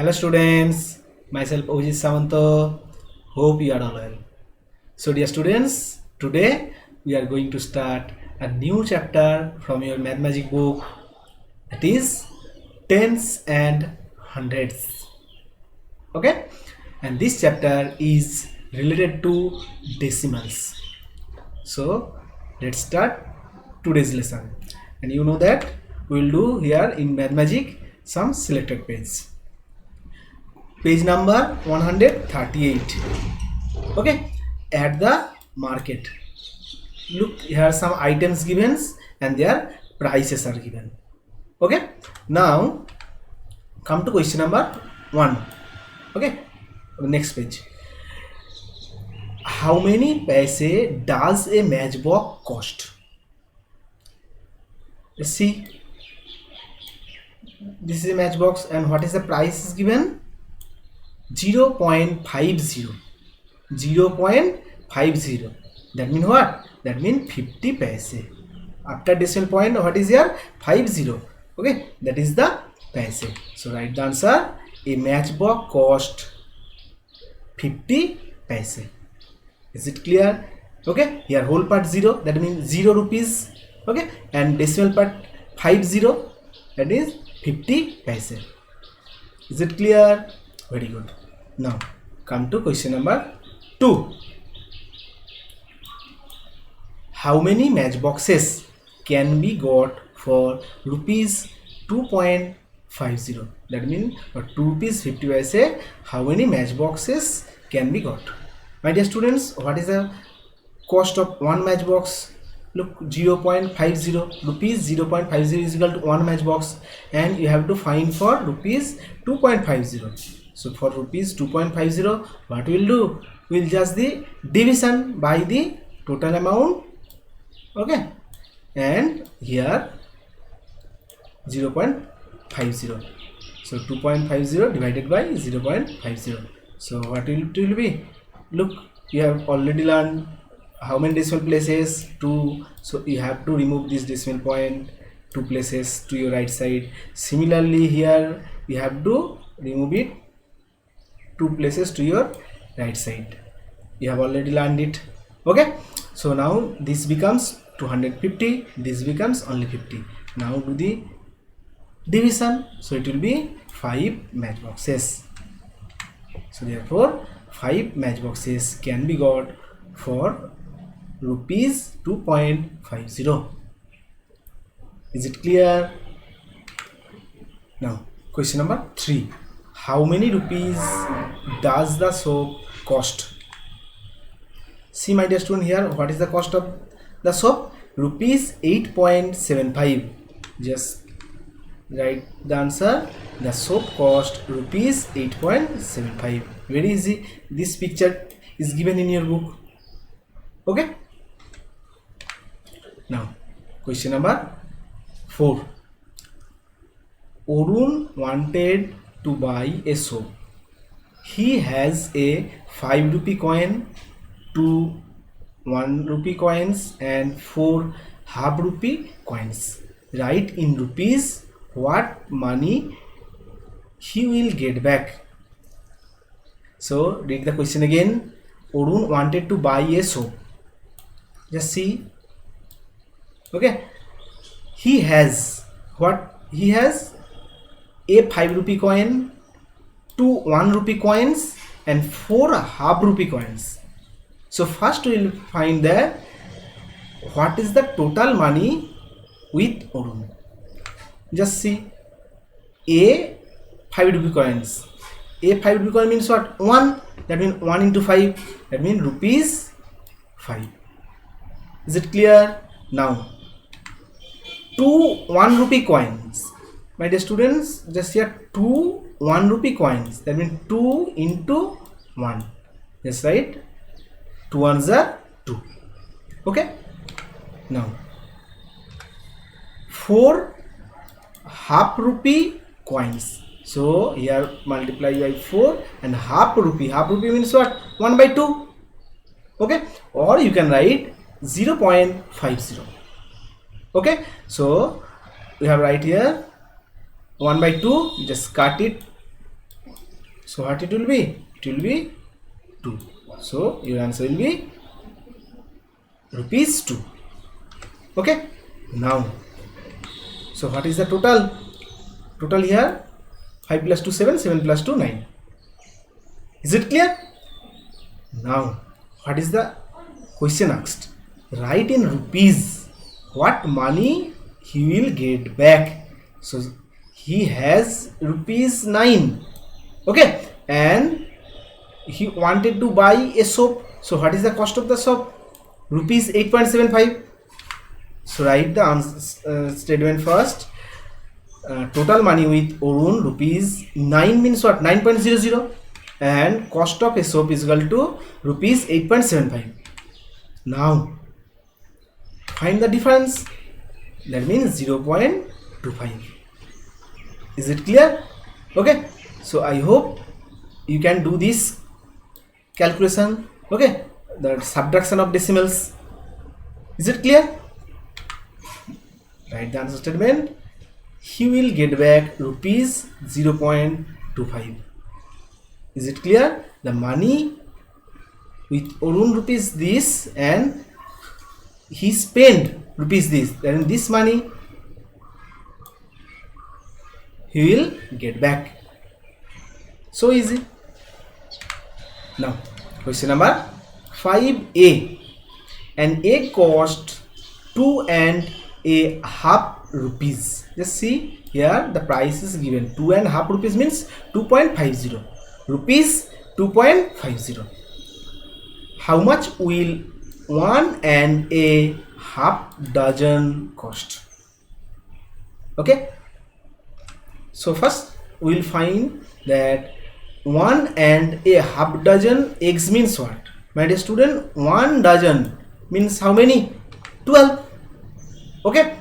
Hello students, myself Ojit Samanto. Hope you are all well. So dear students, today we are going to start a new chapter from your math magic book. It is tens and hundreds. Okay, and this chapter is related to decimals. So let's start today's lesson. And you know that we will do here in math magic some selected page. Page number 138. Okay, at the market. Look, here are some items given and their prices are given. Okay, now come to question number 1. Okay, next page. How many paise does a matchbox cost? Let's see. This is a matchbox and what is the price is given? 0.50. 0.50. That means what? That means 50 paise. After decimal point, what is here? 50. Okay, that is the paise. So write the answer. A matchbox cost 50 paise. Is it clear? Okay, here whole part 0, that means 0 rupees. Okay, and decimal part 50, that is 50 paise. Is it clear? Very good. Now come to question number 2. How many matchboxes can be got for rupees 2.50? That means for 2 rupees 50 paise, how many matchboxes can be got? My dear students, what is the cost of one matchbox? Look, 0.50 rupees. 0.50 is equal to one matchbox, and you have to find for rupees 2.50. So for rupees 2.50, what we'll do? We'll just the division by the total amount. Okay, and here 0.50. So 2.50 divided by 0.50. So what it will be? Look, you have already learned how many decimal places? 2. So you have to remove this decimal point 2 places to your right side. Similarly here you have to remove it 2 places to your right side. You have already learned it. Okay, so now this becomes 250, this becomes only 50. Now do the division. So it will be 5 matchboxes. So therefore 5 matchboxes can be got for rupees 2.50. Is it clear? Now question number 3. How many rupees does the soap cost? See my dear student, here what is the cost of the soap? Rupees 8.75. Just write the answer. The soap cost rupees 8.75. Very easy. This picture is given in your book. Okay, now question number 4. Arun wanted to buy a soap. He has a 5 rupee coin, 2 1 rupee coins and 4 half rupee coins. Write in rupees what money he will get back. So read the question again. Arun wanted to buy a soap. Just see. Okay, he has what? He has a 5 rupee coin, 2 1 rupee coins and 4 half rupee coins. So first we will find that what is the total money with Arun. Just see. A 5 rupee coins. A 5 rupee coin means what? 1. That means 1 into 5. That means rupees 5. Is it clear? Now 2 1 rupee coins. My dear students, just here 2 1 rupee coins. That means 2 into 1. Yes, right? 2 ones are 2. Okay. Now 4 half rupee coins. So here multiply by 4 and half rupee. Half rupee means what? 1 by 2. Okay. Or you can write 0.50. Okay. So we have right here 1 by 2. Just cut it So what it will be? It will be 2. So your answer will be rupees 2. Okay, now so what is the total here? 5 plus 2 7, 7 plus 2 9. Is it clear? Now what is the question asked? Write in rupees what money he will get back. So he has rupees 9. Okay, and he wanted to buy a soap. So what is the cost of the soap? Rupees 8.75. So write the answer, statement first. Total money with Arun rupees 9 means what? 9.00, and cost of a soap is equal to rupees 8.75. Now find the difference. That means 0.25. Is it clear? Okay, so I hope you can do this calculation. Okay, the subtraction of decimals. Is it clear? Write the answer statement. He will get back rupees 0.25. Is it clear? The money with Arun rupees this, and he spent rupees this, then this money he will get back. So easy. Now question number 5a. An egg cost 2.5 rupees. Just see here, the price is given 2.5 rupees means 2.50 rupees, 2.50. How much will 1.5 dozen cost? Okay, so first we will find that 1.5 dozen eggs means what? My dear student, 1 dozen means how many? 12. Okay,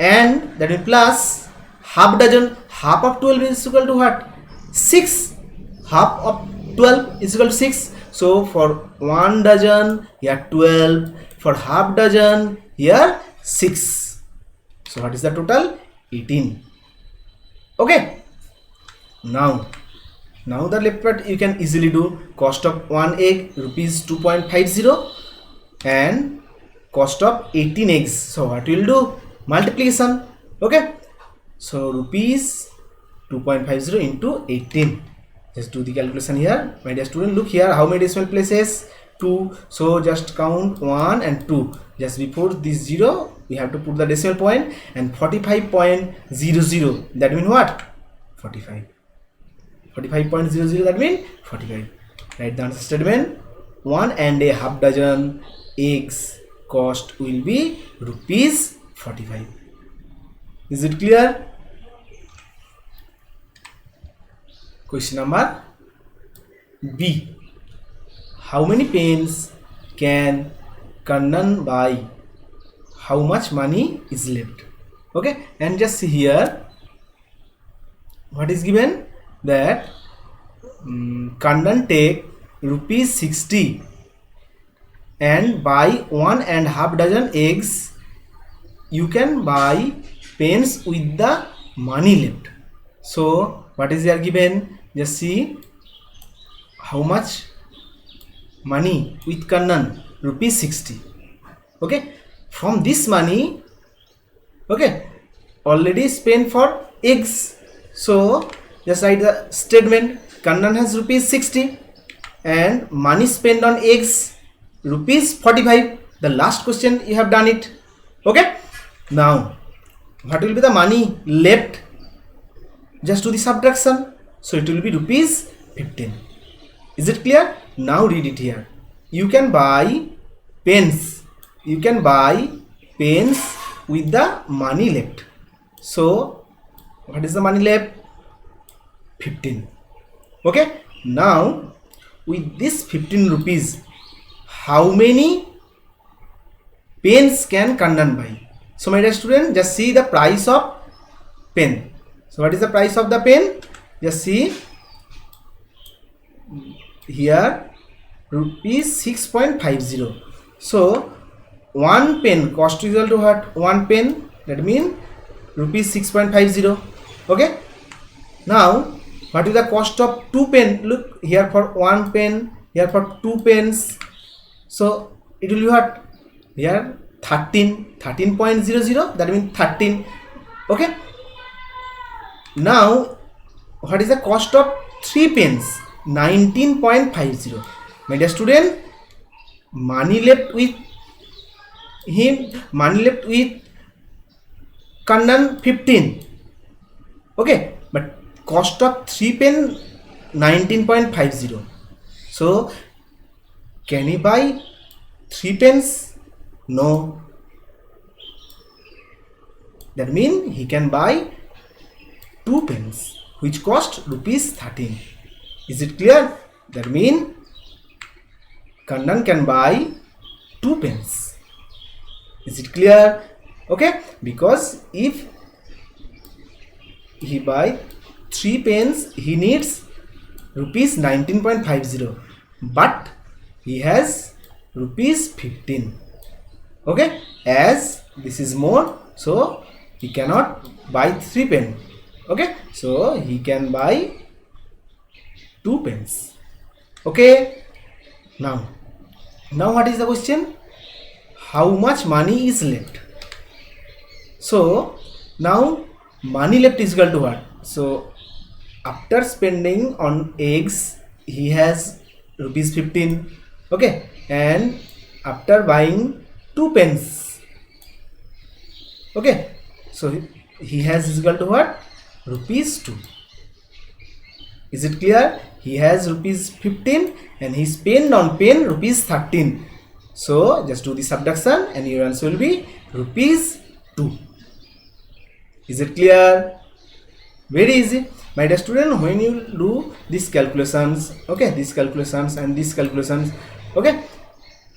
and that will plus half dozen. Half of 12 is equal to what? 6. Half of 12 is equal to 6. So for 1 dozen here 12, for half dozen here 6. So what is the total? 18. Okay, now the left part you can easily do. Cost of 1 egg rupees 2.50 and cost of 18 eggs. So what we will do? Multiplication. Okay, so rupees 2.50 into 18. Just do the calculation here. My dear student, look here, how many decimal places? 2. So just count 1 and 2. Just before this 0 we have to put the decimal point, and 45.00, that means what? 45. 45.00, that means 45. Write the answer statement. 1.5 dozen eggs cost will be rupees 45. Is it clear? Question number B. How many pens can Kannan buy? How much money is left? Okay, and just see here what is given, that Kannan take rupees 60 and buy 1.5 dozen eggs. You can buy pens with the money left. So what is here given? Just see how much money with Kannan, rupees 60. Okay, from this money, okay, already spent for eggs. So just write the statement. Kannan has rupees 60 and money spent on eggs rupees 45. The last question you have done it. Okay, now what will be the money left? Just do the subtraction. So it will be rupees 15. Is it clear? Now read it here. You can buy pens. You can buy pens with the money left. So what is the money left? 15. Okay, now with this 15 rupees, how many pens can Kannan buy? So my dear student, just see the price of pen. So what is the price of the pen? Just see here, rupees 6.50. So one pen cost is equal to what? One pen, that means rupees 6.50. Okay, now what is the cost of 2 pen? Look here for 1 pen, here for 2 pens. So it will be what? Here 13.00, that means 13. Okay. Now what is the cost of 3 pens? 19.50. My dear student, money left with Kannan 15. Okay, but cost of 3 pen 19.50. So can he buy 3 pens? No. That means he can buy 2 pens which cost rupees 13. Is it clear? That means Kannan can buy 2 pens. Is it clear? Okay, because if he buy 3 pens, he needs rupees 19.50, but he has rupees 15. Okay, as this is more, so he cannot buy 3 pen. Okay, so he can buy 2 pens. Okay, now what is the question? How much money is left? So now money left is equal to what? So after spending on eggs, he has rupees 15. Okay, and after buying 2 pens, okay, so he has is equal to what? Rupees 2. Is it clear? He has rupees 15 and he spent on pen rupees 13. So just do the subtraction and your answer will be rupees 2. Is it clear? Very easy. My dear student, when you do these calculations, okay, these calculations and these calculations, okay,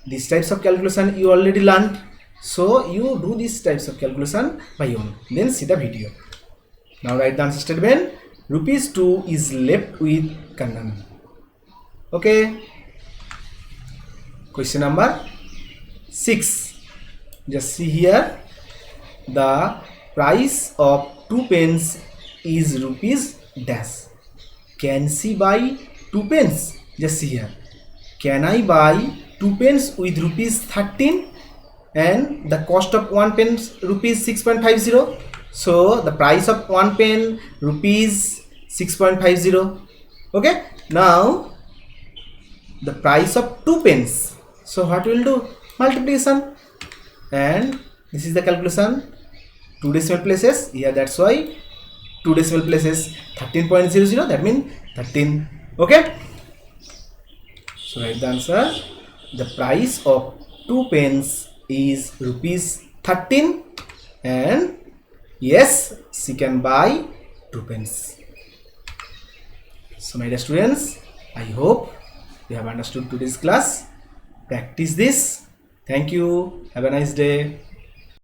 these types of calculation you already learned. So you do these types of calculation by your own. Then see the video. Now write the answer statement. Rupees 2 is left with Kannan. Okay. Question number 6. Just see here. The price of 2 pens is rupees dash. Can she buy 2 pens? Just see here. Can I buy 2 pens with rupees 13 and the cost of 1 pen rupees 6.50? So the price of 1 pen rupees 6.50. Okay. Now the price of 2 pens. So what we will do? Multiplication. And this is the calculation. 2 decimal places. Yeah, that's why 2 decimal places 13.00. That means 13. Okay. So write the answer. The price of 2 pens is rupees 13 and yes, she can buy 2 pens. So my dear students, I hope you have understood today's class. Practice this. Thank you. Have a nice day.